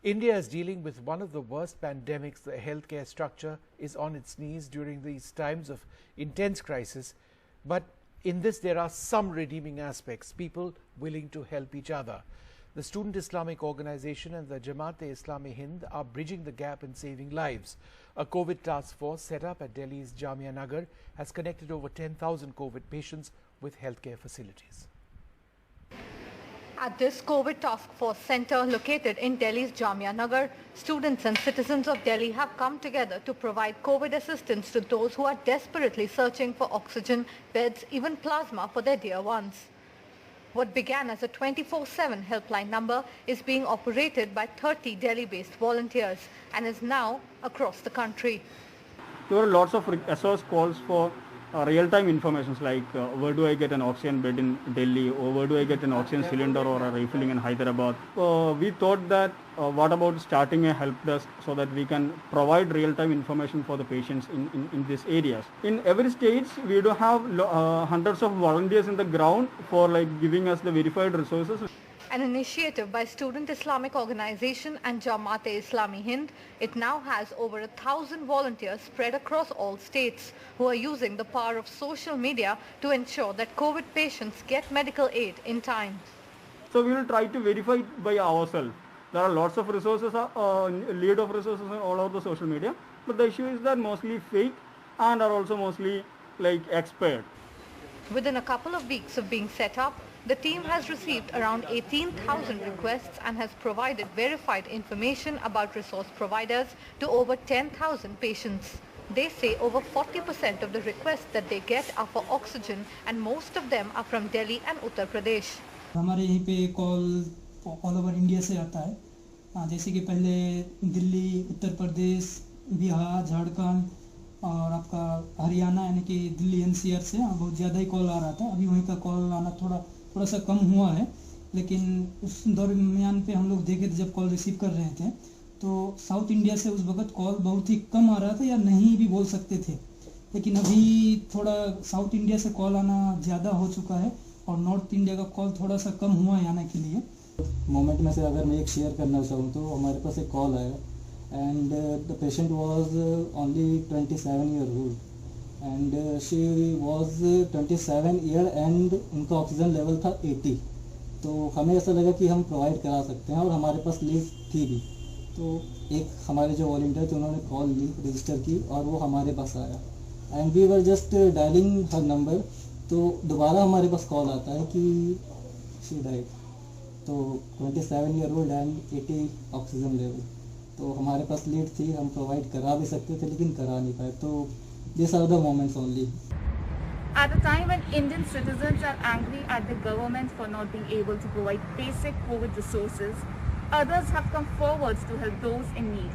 India is dealing with one of the worst pandemics. The healthcare structure is on its knees during these times of intense crisis. But in this, there are some redeeming aspects, people willing to help each other. The Student Islamic Organisation and the Jamaat-E-Islami-Hind are bridging the gap in saving lives. A COVID task force set up at Delhi's Jamia Nagar has connected over 10,000 COVID patients with healthcare facilities. At this COVID Task Force Centre located in Delhi's Jamia Nagar, students and citizens of Delhi have come together to provide COVID assistance to those who are desperately searching for oxygen, beds, even plasma for their dear ones. What began as a 24/7 helpline number is being operated by 30 Delhi-based volunteers and is now across the country. There were lots of SOS calls for real-time information like where do I get an oxygen bed in Delhi, or where do I get an oxygen cylinder or a refilling in Hyderabad. We thought that what about starting a help desk so that we can provide real-time information for the patients in these areas. In every state we do have hundreds of volunteers in the ground for giving us the verified resources. An initiative by Student Islamic Organisation and Jamaat-E-Islami-Hind, it now has over 1,000 volunteers spread across all states who are using the power of social media to ensure that COVID patients get medical aid in time. So we will try to verify it by ourselves. There are lots of resources, lead of resources all over the social media, but the issue is that mostly fake and are also mostly expired. Within a couple of weeks of being set up, the team has received around 18,000 requests and has provided verified information about resource providers to over 10,000 patients. They say over 40% of the requests that they get are for oxygen and most of them are from Delhi and Uttar Pradesh. हमारे यहीं पे call all over India से आता है, जैसे कि पहले दिल्ली, उत्तर प्रदेश, बिहार, झारखंड और आपका हरियाणा यानी कि दिल्ली एनसीआर से बहुत ज़्यादा ही कॉल आ रहा था. अभी वहीं का कॉल आना थोड़ा सा कम हुआ है, लेकिन उस दरमियान पे हम लोग देखे थे जब कॉल रिसीव कर रहे थे तो साउथ इंडिया से उस वक्त कॉल बहुत ही कम आ रहा था या नहीं भी बोल सकते थे, लेकिन अभी थोड़ा साउथ इंडिया से कॉल आना ज़्यादा हो चुका है और नॉर्थ इंडिया का कॉल थोड़ा सा कम हुआ है आने के लिए. मोमेंट में से अगर मैं एक शेयर करना चाहूँ तो हमारे पास एक कॉल आया and the patient was only 27 year old and she was 27 year and उनका ऑक्सीजन लेवल था 80. तो हमें ऐसा लगा कि हम प्रोवाइड करा सकते हैं और हमारे पास लीड थी भी. तो एक हमारे जो वॉलंटियर थे उन्होंने कॉल ली, रजिस्टर की और वो हमारे पास आया and we were just dialling her number. तो दोबारा हमारे पास कॉल आता है कि शी डाइड. तो 27 year old and 80 oxygen level. तो हमारे पास लीड थी, हम प्रोवाइड करा भी सकते थे लेकिन करा नहीं पाए. तो these are the moments only. At a time when Indian citizens are angry at the government for not being able to provide basic COVID resources, others have come forward to help those in need.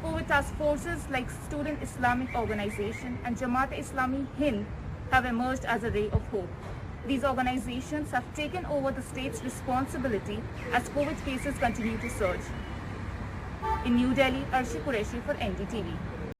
COVID task forces like Student Islamic Organisation and Jamaat-E-Islami-Hind have emerged as a ray of hope. These organizations have taken over the state's responsibility as COVID cases continue to surge. In New Delhi, Arshi Qureshi for NDTV.